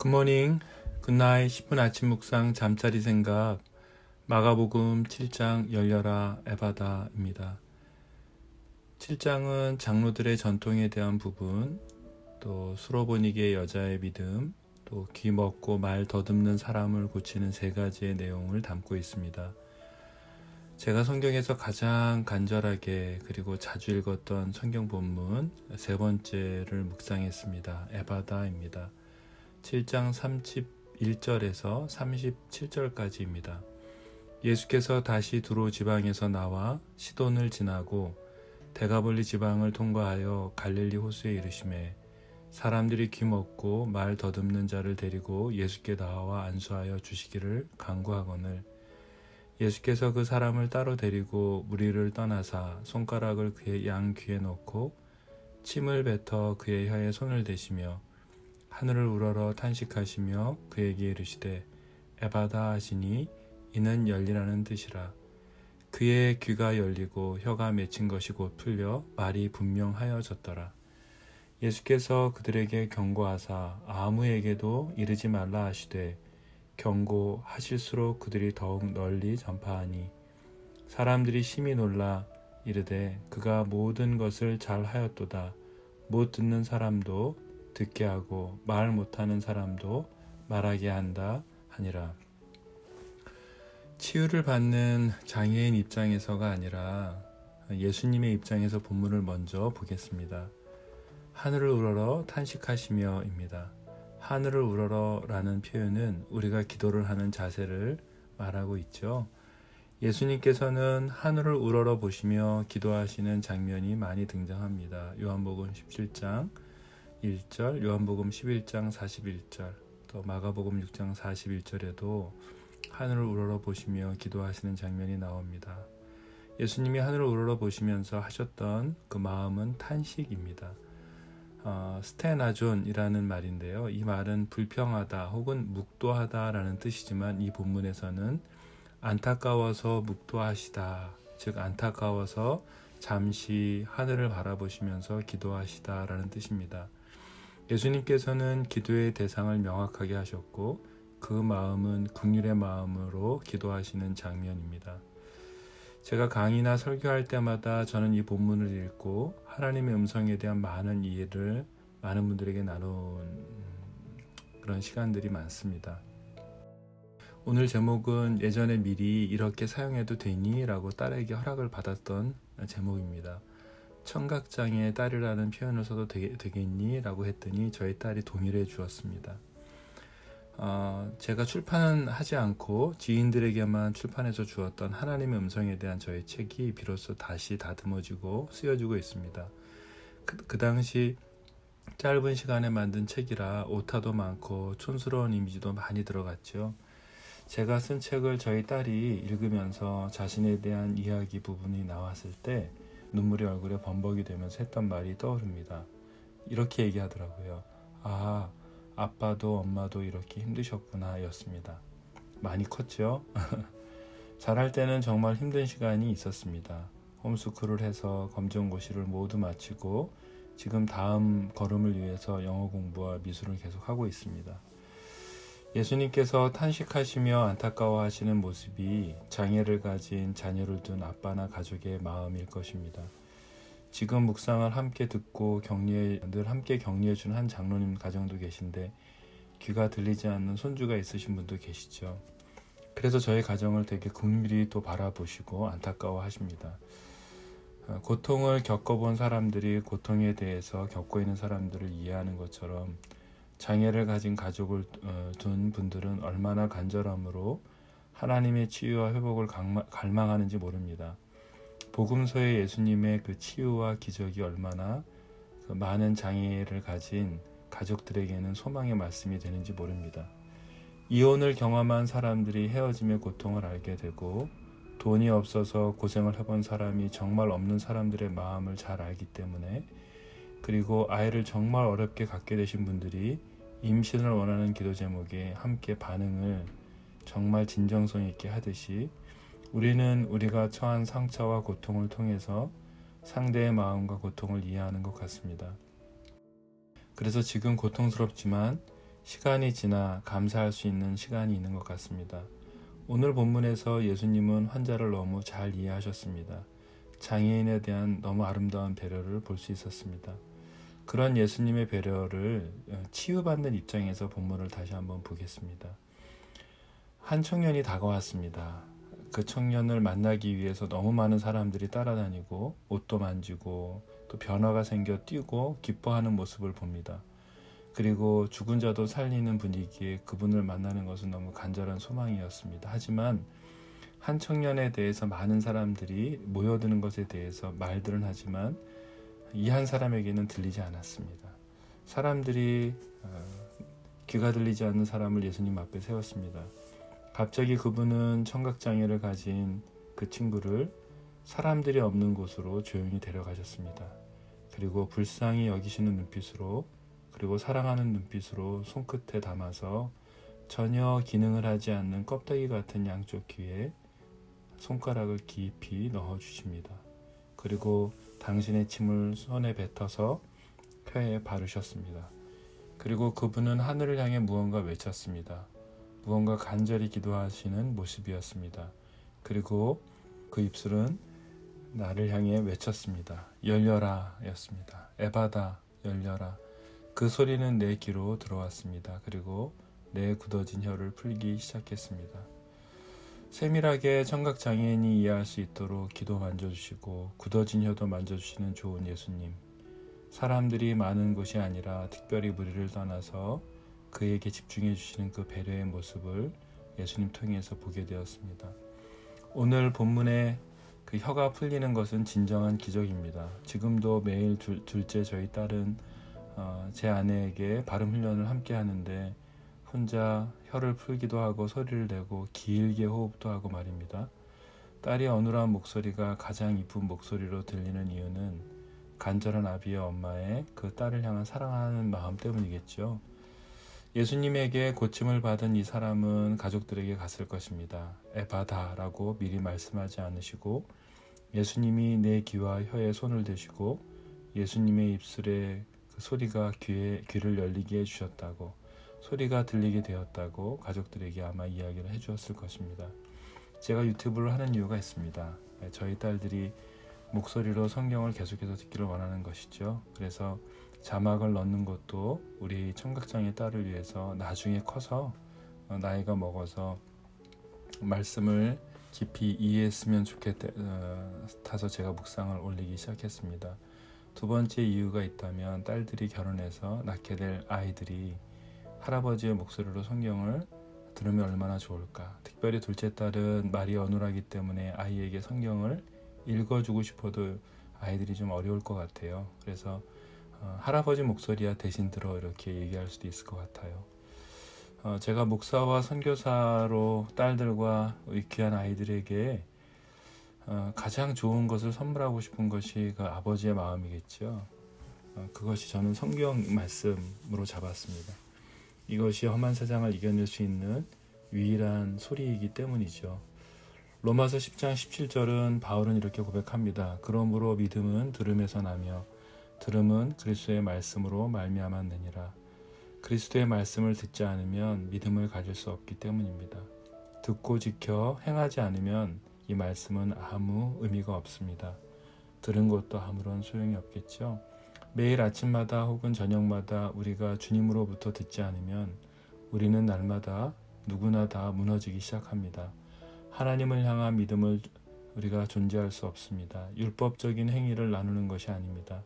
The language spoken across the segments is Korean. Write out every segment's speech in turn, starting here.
굿모닝, 굿나잇 10분 아침 묵상 잠자리 생각 마가복음 7장 열려라 에바다입니다. 7장은 장로들의 전통에 대한 부분, 또 수로보니게 여자의 믿음, 또 귀 먹고 말 더듬는 사람을 고치는 세 가지의 내용을 담고 있습니다. 제가 성경에서 가장 간절하게 그리고 자주 읽었던 성경 본문 세 번째를 묵상했습니다. 에바다입니다. 7장 31절에서 37절까지입니다. 예수께서 다시 두로 지방에서 나와 시돈을 지나고 데가볼리 지방을 통과하여 갈릴리 호수에 이르시매 사람들이 귀먹고 말 더듬는 자를 데리고 예수께 나와 안수하여 주시기를 간구하거늘 예수께서 그 사람을 따로 데리고 무리를 떠나사 손가락을 그의 양 귀에 넣고 침을 뱉어 그의 혀에 손을 대시며 하늘을 우러러 탄식하시며 그에게 이르시되 에바다 하시니 이는 열리라는 뜻이라. 그의 귀가 열리고 혀가 맺힌 것이 곧 풀려 말이 분명하여졌더라. 예수께서 그들에게 경고하사 아무에게도 이르지 말라 하시되 경고하실수록 그들이 더욱 널리 전파하니 사람들이 심히 놀라 이르되 그가 모든 것을 잘 하였도다. 못 듣는 사람도 듣게 하고 말 못하는 사람도 말하게 한다 하니라. 치유를 받는 장애인 입장에서가 아니라 예수님의 입장에서 본문을 먼저 보겠습니다. 하늘을 우러러 탄식하시며 입니다. 하늘을 우러러 라는 표현은 우리가 기도를 하는 자세를 말하고 있죠. 예수님께서는 하늘을 우러러 보시며 기도하시는 장면이 많이 등장합니다. 요한복음 17장 1절, 요한복음 11장 41절, 또 마가복음 6장 41절에도 하늘을 우러러 보시며 기도하시는 장면이 나옵니다. 예수님이 하늘을 우러러 보시면서 하셨던 그 마음은 탄식입니다. 스테나존이라는 말인데요. 이 말은 불평하다 혹은 묵도하다라는 뜻이지만 이 본문에서는 안타까워서 묵도하시다, 즉 안타까워서 잠시 하늘을 바라보시면서 기도하시다라는 뜻입니다. 예수님께서는 기도의 대상을 명확하게 하셨고 그 마음은 긍휼의 마음으로 기도하시는 장면입니다. 제가 강의나 설교할 때마다 저는 이 본문을 읽고 하나님의 음성에 대한 많은 이해를 많은 분들에게 나눈 그런 시간들이 많습니다. 오늘 제목은 예전에 미리 이렇게 사용해도 되니? 라고 딸에게 허락을 받았던 제목입니다. 청각장애의 딸이라는 표현을 써도 되겠니? 라고 했더니 저희 딸이 동의를 해주었습니다. 제가 출판은 하지 않고 지인들에게만 출판해서 주었던 하나님의 음성에 대한 저의 책이 비로소 다시 다듬어지고 쓰여지고 있습니다. 그 당시 짧은 시간에 만든 책이라 오타도 많고 촌스러운 이미지도 많이 들어갔죠. 제가 쓴 책을 저희 딸이 읽으면서 자신에 대한 이야기 부분이 나왔을 때 눈물이 얼굴에 범벅이 되면서 했던 말이 떠오릅니다. 이렇게 얘기하더라고요. 아빠도 엄마도 이렇게 힘드셨구나 였습니다. 많이 컸죠? 자랄 때는 정말 힘든 시간이 있었습니다. 홈스쿨을 해서 검정고시를 모두 마치고 지금 다음 걸음을 위해서 영어 공부와 미술을 계속하고 있습니다. 예수님께서 탄식하시며 안타까워하시는 모습이 장애를 가진 자녀를 둔 아빠나 가족의 마음일 것입니다. 지금 묵상을 함께 듣고 늘 함께 격려해주는 한 장로님 가정도 계신데 귀가 들리지 않는 손주가 있으신 분도 계시죠. 그래서 저희 가정을 되게 긍휼히 또 바라보시고 안타까워하십니다. 고통을 겪어본 사람들이 고통에 대해서 겪고 있는 사람들을 이해하는 것처럼 장애를 가진 가족을 둔 분들은 얼마나 간절함으로 하나님의 치유와 회복을 갈망하는지 모릅니다. 복음서의 예수님의 그 치유와 기적이 얼마나 그 많은 장애를 가진 가족들에게는 소망의 말씀이 되는지 모릅니다. 이혼을 경험한 사람들이 헤어짐의 고통을 알게 되고 돈이 없어서 고생을 해본 사람이 정말 없는 사람들의 마음을 잘 알기 때문에 그리고 아이를 정말 어렵게 갖게 되신 분들이 임신을 원하는 기도 제목에 함께 반응을 정말 진정성 있게 하듯이 우리는 우리가 처한 상처와 고통을 통해서 상대의 마음과 고통을 이해하는 것 같습니다. 그래서 지금 고통스럽지만 시간이 지나 감사할 수 있는 시간이 있는 것 같습니다. 오늘 본문에서 예수님은 환자를 너무 잘 이해하셨습니다. 장애인에 대한 너무 아름다운 배려를 볼 수 있었습니다. 그런 예수님의 배려를 치유받는 입장에서 본문을 다시 한번 보겠습니다. 한 청년이 다가왔습니다. 그 청년을 만나기 위해서 너무 많은 사람들이 따라다니고 옷도 만지고 또 변화가 생겨 뛰고 기뻐하는 모습을 봅니다. 그리고 죽은 자도 살리는 분위기에 그분을 만나는 것은 너무 간절한 소망이었습니다. 하지만 한 청년에 대해서 많은 사람들이 모여드는 것에 대해서 말들은 하지만 이 한 사람에게는 들리지 않았습니다. 사람들이 귀가 들리지 않는 사람을 예수님 앞에 세웠습니다. 갑자기 그분은 청각장애를 가진 그 친구를 사람들이 없는 곳으로 조용히 데려가셨습니다. 그리고 불쌍히 여기시는 눈빛으로 그리고 사랑하는 눈빛으로 손끝에 담아서 전혀 기능을 하지 않는 껍데기 같은 양쪽 귀에 손가락을 깊이 넣어주십니다. 그리고 당신의 침을 손에 뱉어서 폐에 바르셨습니다. 그리고 그분은 하늘을 향해 무언가 외쳤습니다. 무언가 간절히 기도하시는 모습이었습니다. 그리고 그 입술은 나를 향해 외쳤습니다. 열려라 였습니다. 에바다 열려라. 그 소리는 내 귀로 들어왔습니다. 그리고 내 굳어진 혀를 풀기 시작했습니다. 세밀하게 청각장애인이 이해할 수 있도록 귀도 만져주시고 굳어진 혀도 만져주시는 좋은 예수님. 사람들이 많은 곳이 아니라 특별히 무리를 떠나서 그에게 집중해 주시는 그 배려의 모습을 예수님 통해서 보게 되었습니다. 오늘 본문에 그 혀가 풀리는 것은 진정한 기적입니다. 지금도 매일 둘째 저희 딸은 제 아내에게 발음 훈련을 함께 하는데 혼자 혀를 풀기도 하고 소리를 내고 길게 호흡도 하고 말입니다. 딸이 어눌한 목소리가 가장 이쁜 목소리로 들리는 이유는 간절한 아비의 엄마의 그 딸을 향한 사랑하는 마음 때문이겠죠. 예수님에게 고침을 받은 이 사람은 가족들에게 갔을 것입니다. 에바다라고 미리 말씀하지 않으시고 예수님이 내 귀와 혀에 손을 대시고 예수님의 입술에 그 소리가 귀를 열리게 해주셨다고 소리가 들리게 되었다고 가족들에게 아마 이야기를 해주었을 것입니다. 제가 유튜브를 하는 이유가 있습니다. 저희 딸들이 목소리로 성경을 계속해서 듣기를 원하는 것이죠. 그래서 자막을 넣는 것도 우리 청각장애 딸을 위해서 나중에 커서 나이가 먹어서 말씀을 깊이 이해했으면 좋겠다서 제가 묵상을 올리기 시작했습니다. 두 번째 이유가 있다면 딸들이 결혼해서 낳게 될 아이들이 할아버지의 목소리로 성경을 들으면 얼마나 좋을까. 특별히 둘째 딸은 말이 어눌하기 때문에 아이에게 성경을 읽어주고 싶어도 아이들이 좀 어려울 것 같아요. 그래서 할아버지 목소리야 대신 들어 이렇게 얘기할 수도 있을 것 같아요. 제가 목사와 선교사로 딸들과 우리 귀한 아이들에게 가장 좋은 것을 선물하고 싶은 것이 그 아버지의 마음이겠죠. 그것이 저는 성경 말씀으로 잡았습니다. 이것이 험한 세상을 이겨낼 수 있는 유일한 소리이기 때문이죠. 로마서 10장 17절은 바울은 이렇게 고백합니다. 그러므로 믿음은 들음에서 나며 들음은 그리스도의 말씀으로 말미암았느니라. 그리스도의 말씀을 듣지 않으면 믿음을 가질 수 없기 때문입니다. 듣고 지켜 행하지 않으면 이 말씀은 아무 의미가 없습니다. 들은 것도 아무런 소용이 없겠죠. 매일 아침마다 혹은 저녁마다 우리가 주님으로부터 듣지 않으면 우리는 날마다 누구나 다 무너지기 시작합니다. 하나님을 향한 믿음을 우리가 존재할 수 없습니다. 율법적인 행위를 나누는 것이 아닙니다.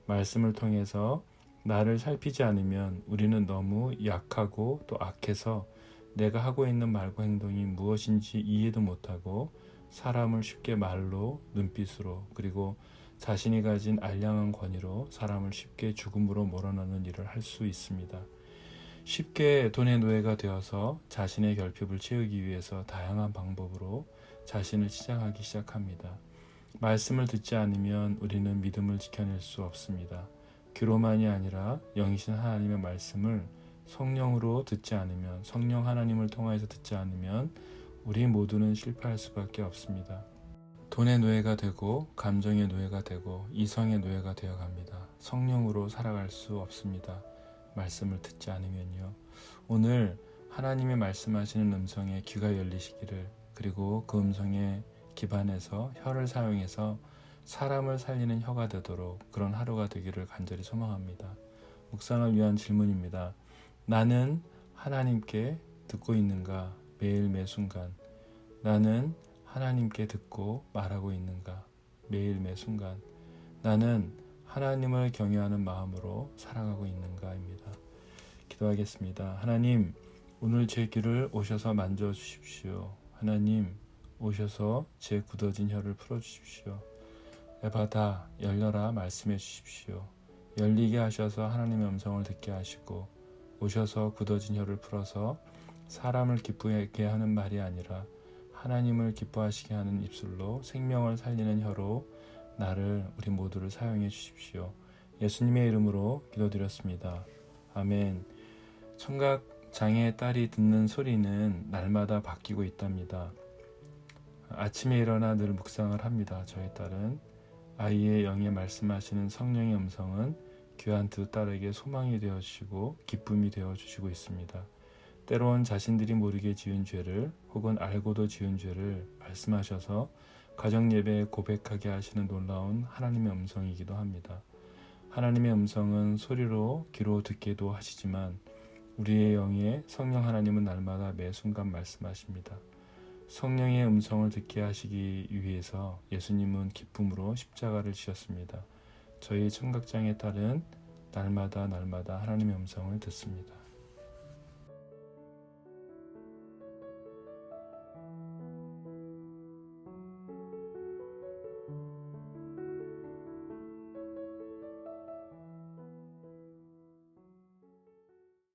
말씀을 통해서 나를 살피지 않으면 우리는 너무 약하고 또 악해서 내가 하고 있는 말과 행동이 무엇인지 이해도 못하고 사람을 쉽게 말로, 눈빛으로 그리고 자신이 가진 알량한 권위로 사람을 쉽게 죽음으로 몰아넣는 일을 할 수 있습니다. 쉽게 돈의 노예가 되어서 자신의 결핍을 채우기 위해서 다양한 방법으로 자신을 치장하기 시작합니다. 말씀을 듣지 않으면 우리는 믿음을 지켜낼 수 없습니다. 귀로만이 아니라 영이신 하나님의 말씀을 성령으로 듣지 않으면, 성령 하나님을 통하여서 듣지 않으면 우리 모두는 실패할 수밖에 없습니다. 돈의 노예가 되고 감정의 노예가 되고 이성의 노예가 되어갑니다. 성령으로 살아갈 수 없습니다. 말씀을 듣지 않으면요. 오늘 하나님의 말씀하시는 음성에 귀가 열리시기를, 그리고 그 음성에 기반해서 혀를 사용해서 사람을 살리는 혀가 되도록 그런 하루가 되기를 간절히 소망합니다. 묵상을 위한 질문입니다. 나는 하나님께 듣고 있는가? 매일 매순간. 나는 하나님께 듣고 말하고 있는가? 매일 매순간. 나는 하나님을 경외하는 마음으로 살아가고 있는가입니다. 기도하겠습니다. 하나님, 오늘 제 귀를 오셔서 만져주십시오. 하나님, 오셔서 제 굳어진 혀를 풀어주십시오. 에바다, 열려라 말씀해 주십시오. 열리게 하셔서 하나님의 음성을 듣게 하시고, 오셔서 굳어진 혀를 풀어서 사람을 기쁘게 하는 말이 아니라 하나님을 기뻐하시게 하는 입술로 생명을 살리는 혀로 나를, 우리 모두를 사용해 주십시오. 예수님의 이름으로 기도드렸습니다. 아멘. 청각 장애의 딸이 듣는 소리는 날마다 바뀌고 있답니다. 아침에 일어나 늘 묵상을 합니다. 저희 딸은 아이의 영에 말씀하시는 성령의 음성은 귀한 두 딸에게 소망이 되어주시고 기쁨이 되어주시고 있습니다. 때론 자신들이 모르게 지은 죄를, 혹은 알고도 지은 죄를 말씀하셔서 가정예배에 고백하게 하시는 놀라운 하나님의 음성이기도 합니다. 하나님의 음성은 소리로 귀로 듣게도 하시지만 우리의 영에 성령 하나님은 날마다 매 순간 말씀하십니다. 성령의 음성을 듣게 하시기 위해서 예수님은 기쁨으로 십자가를 지셨습니다. 저희 청각장애 딸은 날마다 하나님의 음성을 듣습니다.